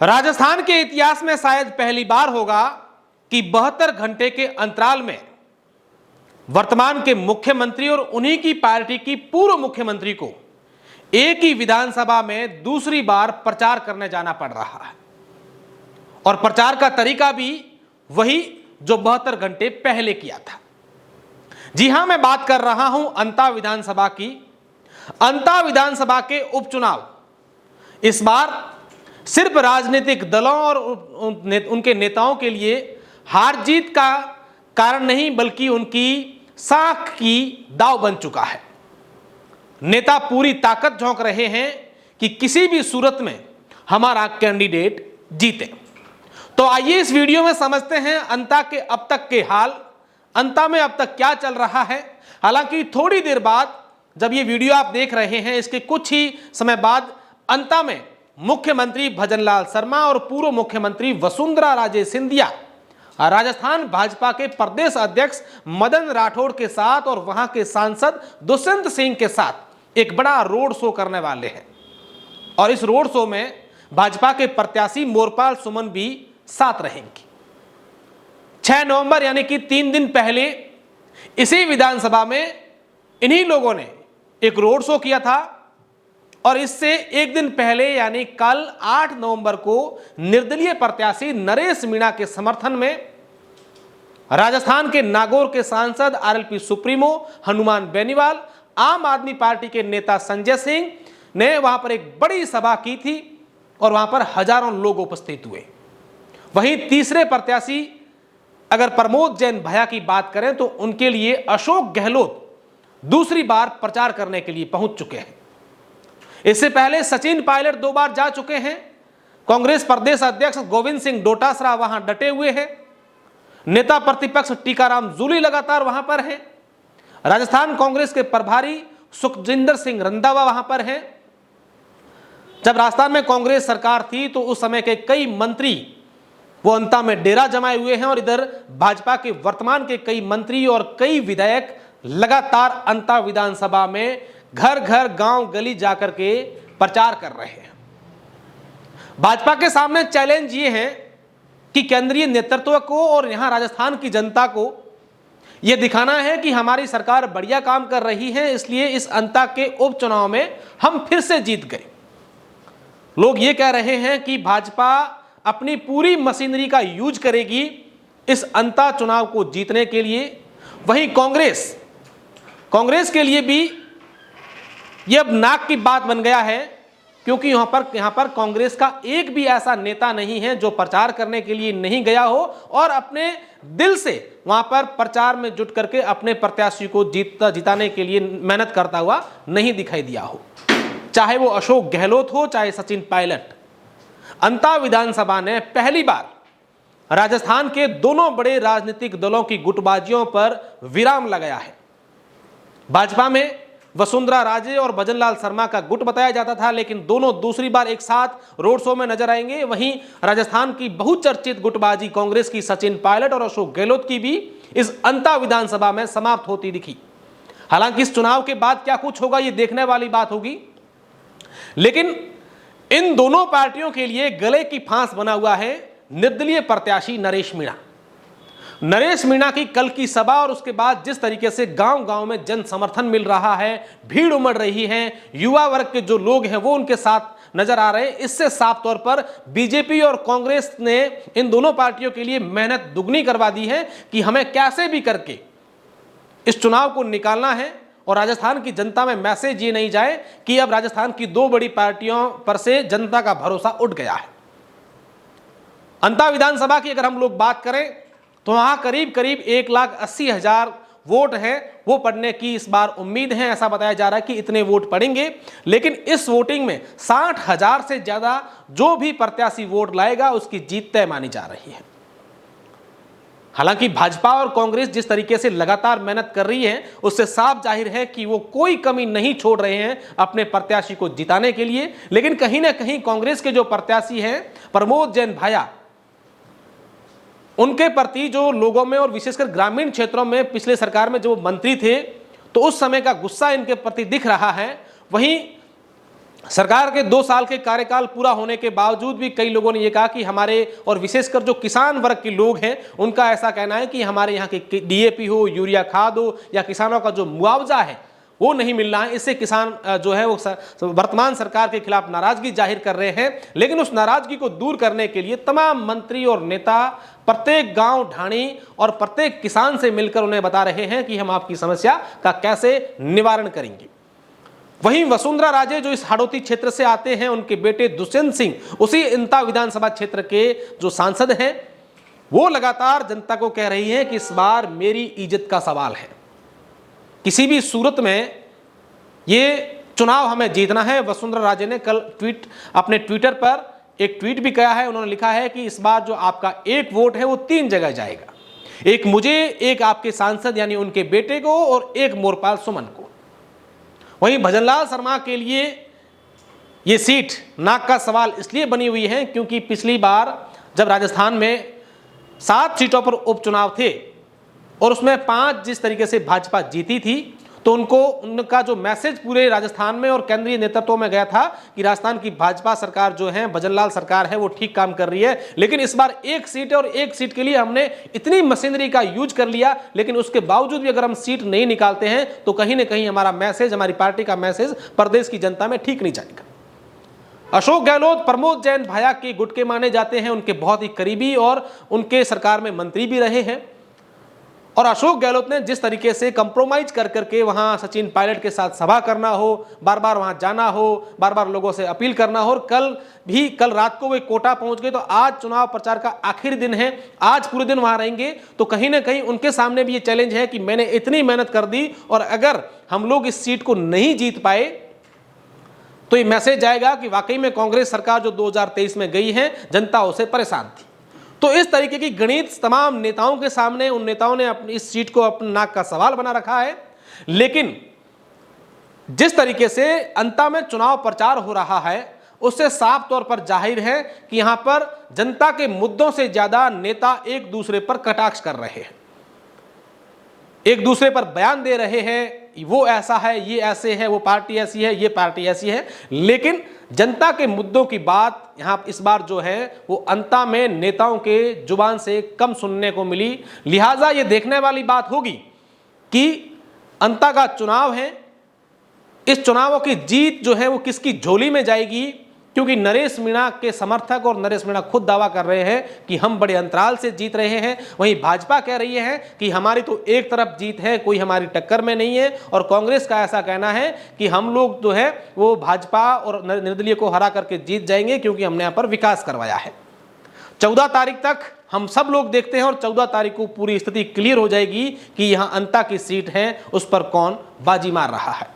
राजस्थान के इतिहास में शायद पहली बार होगा कि 72 घंटे के अंतराल में वर्तमान के मुख्यमंत्री और उन्हीं की पार्टी की पूर्व मुख्यमंत्री को एक ही विधानसभा में दूसरी बार प्रचार करने जाना पड़ रहा है। और प्रचार का तरीका भी वही जो 72 घंटे पहले किया था। जी हां, मैं बात कर रहा हूं अंता विधानसभा की। अंता विधानसभा के उपचुनाव इस बार सिर्फ राजनीतिक दलों और उनके नेताओं के लिए हार जीत का कारण नहीं, बल्कि उनकी साख की दाव बन चुका है। नेता पूरी ताकत झोंक रहे हैं कि किसी भी सूरत में हमारा कैंडिडेट जीते। तो आइए इस वीडियो में समझते हैं अंता के अब तक के हाल, अंता में अब तक क्या चल रहा है। हालांकि थोड़ी देर बाद जब ये वीडियो आप देख रहे हैं, इसके कुछ ही समय बाद अंता में मुख्यमंत्री भजनलाल शर्मा और पूर्व मुख्यमंत्री वसुंधरा राजे सिंधिया राजस्थान भाजपा के प्रदेश अध्यक्ष मदन राठौड़ के साथ और वहां के सांसद दुष्यंत सिंह के साथ एक बड़ा रोड शो करने वाले हैं। और इस रोड शो में भाजपा के प्रत्याशी मोरपाल सुमन भी साथ रहेंगी। 6 नवंबर यानी कि 3 दिन पहले इसी विधानसभा में इन्हीं लोगों ने एक रोड शो किया था और इससे एक दिन पहले यानी कल 8 नवंबर को निर्दलीय प्रत्याशी नरेश मीणा के समर्थन में राजस्थान के नागौर के सांसद आरएलपी सुप्रीमो हनुमान बेनीवाल, आम आदमी पार्टी के नेता संजय सिंह ने वहां पर एक बड़ी सभा की थी और वहां पर हजारों लोग उपस्थित हुए। वहीं तीसरे प्रत्याशी अगर प्रमोद जैन भैया की बात करें तो उनके लिए अशोक गहलोत दूसरी बार प्रचार करने के लिए पहुंच चुके हैं। इससे पहले सचिन पायलट 2 बार जा चुके हैं। कांग्रेस प्रदेश अध्यक्ष गोविंद सिंह डोटासरा वहां डटे हुए हैं। नेता प्रतिपक्ष टीकाराम जूली लगातार वहां पर हैं। राजस्थान कांग्रेस के प्रभारी सुखजिंदर सिंह रंधावा वहां पर हैं। जब राजस्थान में कांग्रेस सरकार थी तो उस समय के कई मंत्री वो अंता में डेरा जमाए हुए हैं और इधर भाजपा के वर्तमान के कई मंत्री और कई विधायक लगातार अंता विधानसभा में घर घर गांव गली जाकर के प्रचार कर रहे हैं। भाजपा के सामने चैलेंज ये है कि केंद्रीय नेतृत्व को और यहां राजस्थान की जनता को यह दिखाना है कि हमारी सरकार बढ़िया काम कर रही है, इसलिए इस अंता के उपचुनाव में हम फिर से जीत गए। लोग ये कह रहे हैं कि भाजपा अपनी पूरी मशीनरी का यूज करेगी इस अंता चुनाव को जीतने के लिए। वहीं कांग्रेस के लिए भी यह अब नाक की बात बन गया है, क्योंकि यहां पर कांग्रेस का एक भी ऐसा नेता नहीं है जो प्रचार करने के लिए नहीं गया हो और अपने दिल से वहां पर प्रचार में जुट करके अपने प्रत्याशी को जिताने के लिए मेहनत करता हुआ नहीं दिखाई दिया हो। चाहे वो अशोक गहलोत हो, चाहे सचिन पायलट। अंता विधानसभा ने पहली बार राजस्थान के दोनों बड़े राजनीतिक दलों की गुटबाजियों पर विराम लगाया है। भाजपा में वसुंधरा राजे और भजनलाल शर्मा का गुट बताया जाता था, लेकिन दोनों दूसरी बार एक साथ रोड शो में नजर आएंगे। वहीं राजस्थान की बहुचर्चित गुटबाजी कांग्रेस की सचिन पायलट और अशोक गहलोत की भी इस अंता विधानसभा में समाप्त होती दिखी। हालांकि इस चुनाव के बाद क्या कुछ होगा ये देखने वाली बात होगी, लेकिन इन दोनों पार्टियों के लिए गले की फांस बना हुआ है निर्दलीय प्रत्याशी नरेश मीणा। नरेश मीणा की कल की सभा और उसके बाद जिस तरीके से गांव-गांव में जन समर्थन मिल रहा है, भीड़ उमड़ रही है, युवा वर्ग के जो लोग हैं वो उनके साथ नजर आ रहे हैं, इससे साफ तौर पर बीजेपी और कांग्रेस ने इन दोनों पार्टियों के लिए मेहनत दुगनी करवा दी है कि हमें कैसे भी करके इस चुनाव को निकालना है और राजस्थान की जनता में मैसेज ये नहीं जाए कि अब राजस्थान की 2 बड़ी पार्टियों पर से जनता का भरोसा उठ गया है। अंता विधानसभा की अगर हम लोग बात करें तो वहां करीब 1,80,000 वोट हैं, वो पड़ने की इस बार उम्मीद है। ऐसा बताया जा रहा है कि इतने वोट पड़ेंगे, लेकिन इस वोटिंग में 60,000 से ज्यादा जो भी प्रत्याशी वोट लाएगा उसकी जीत तय मानी जा रही है। हालांकि भाजपा और कांग्रेस जिस तरीके से लगातार मेहनत कर रही है उससे साफ जाहिर है कि वो कोई कमी नहीं छोड़ रहे हैं अपने प्रत्याशी को जिताने के लिए। लेकिन कहीं ना कहीं कांग्रेस के जो प्रत्याशी हैं प्रमोद जैन भैया, उनके प्रति जो लोगों में और विशेषकर ग्रामीण क्षेत्रों में पिछले सरकार में जो मंत्री थे तो उस समय का गुस्सा इनके प्रति दिख रहा है। वहीं सरकार के 2 साल के कार्यकाल पूरा होने के बावजूद भी कई लोगों ने यह कहा कि हमारे, और विशेषकर जो किसान वर्ग के लोग हैं, उनका ऐसा कहना है कि हमारे यहाँ के डीएपी हो, यूरिया खाद हो, या किसानों का जो मुआवजा है वो नहीं मिल रहा है। इससे किसान जो है वो वर्तमान सरकार के खिलाफ नाराजगी जाहिर कर रहे हैं। लेकिन उस नाराजगी को दूर करने के लिए तमाम मंत्री और नेता प्रत्येक गांव ढाणी और प्रत्येक किसान से मिलकर उन्हें बता रहे हैं कि हम आपकी समस्या का कैसे निवारण करेंगे। वहीं वसुंधरा राजे जो इस हाड़ौती क्षेत्र से आते हैं, उनके बेटे दुष्यंत सिंह उसी इंता विधानसभा क्षेत्र के जो सांसद हैं, वो लगातार जनता को कह रही हैं कि इस बार मेरी इज्जत का सवाल है, किसी भी सूरत में ये चुनाव हमें जीतना है। वसुंधरा राजे ने कल अपने ट्विटर पर एक ट्वीट भी किया है। उन्होंने लिखा है कि इस बार जो आपका एक वोट है वो 3 जगह जाएगा, एक मुझे, एक आपके सांसद यानी उनके बेटे को, और एक मोरपाल सुमन को। वहीं भजनलाल शर्मा के लिए ये सीट नाक का सवाल इसलिए बनी हुई है क्योंकि पिछली बार जब राजस्थान में 7 सीटों पर उपचुनाव थे और उसमें 5 जिस तरीके से भाजपा जीती थी, तो उनका जो मैसेज पूरे राजस्थान में और केंद्रीय नेतृत्व में गया था कि राजस्थान की भाजपा सरकार जो है, भजनलाल सरकार है, वो ठीक काम कर रही है। लेकिन इस बार 1 सीट है और 1 सीट के लिए हमने इतनी मशीनरी का यूज कर लिया, लेकिन उसके बावजूद भी अगर हम सीट नहीं निकालते हैं तो कहीं ना कहीं हमारा मैसेज, हमारी पार्टी का मैसेज प्रदेश की जनता में ठीक नहीं जाएगा। अशोक गहलोत प्रमोद जैन भाया के गुटके माने जाते हैं, उनके बहुत ही करीबी और उनके सरकार में मंत्री भी रहे हैं। और अशोक गहलोत ने जिस तरीके से कंप्रोमाइज कर करके वहां सचिन पायलट के साथ सभा करना हो, बार बार वहां जाना हो, बार बार लोगों से अपील करना हो, और कल रात को वे कोटा पहुंच गए, तो आज चुनाव प्रचार का आखिरी दिन है, आज पूरे दिन वहां रहेंगे, तो कहीं ना कहीं उनके सामने भी ये चैलेंज है कि मैंने इतनी मेहनत कर दी और अगर हम लोग इस सीट को नहीं जीत पाए तो ये मैसेज जाएगा कि वाकई में कांग्रेस सरकार जो 2023 में गई है, जनता उसे परेशान थी। तो इस तरीके की गणित तमाम नेताओं के सामने, उन नेताओं ने अपनी इस सीट को अपने नाक का सवाल बना रखा है। लेकिन जिस तरीके से अंता में चुनाव प्रचार हो रहा है, उससे साफ तौर पर जाहिर है कि यहां पर जनता के मुद्दों से ज्यादा नेता एक दूसरे पर कटाक्ष कर रहे हैं, एक दूसरे पर बयान दे रहे हैं, वो ऐसा है, ये ऐसे है, वो पार्टी ऐसी है, ये पार्टी ऐसी है। लेकिन जनता के मुद्दों की बात यहां इस बार जो है वो अंता में नेताओं के जुबान से कम सुनने को मिली। लिहाजा ये देखने वाली बात होगी कि अंता का चुनाव है, इस चुनावों की जीत जो है वो किसकी झोली में जाएगी, क्योंकि नरेश मीणा के समर्थक और नरेश मीणा खुद दावा कर रहे हैं कि हम बड़े अंतराल से जीत रहे हैं। वहीं भाजपा कह रही है कि हमारी तो एक तरफ जीत है, कोई हमारी टक्कर में नहीं है। और कांग्रेस का ऐसा कहना है कि हम लोग जो है वो भाजपा और निर्दलीय को हरा करके जीत जाएंगे, क्योंकि हमने यहाँ पर विकास करवाया है। 14 तारीख तक हम सब लोग देखते हैं और 14 तारीख को पूरी स्थिति क्लियर हो जाएगी कि यहाँ अंता की सीट है, उस पर कौन बाजी मार रहा है।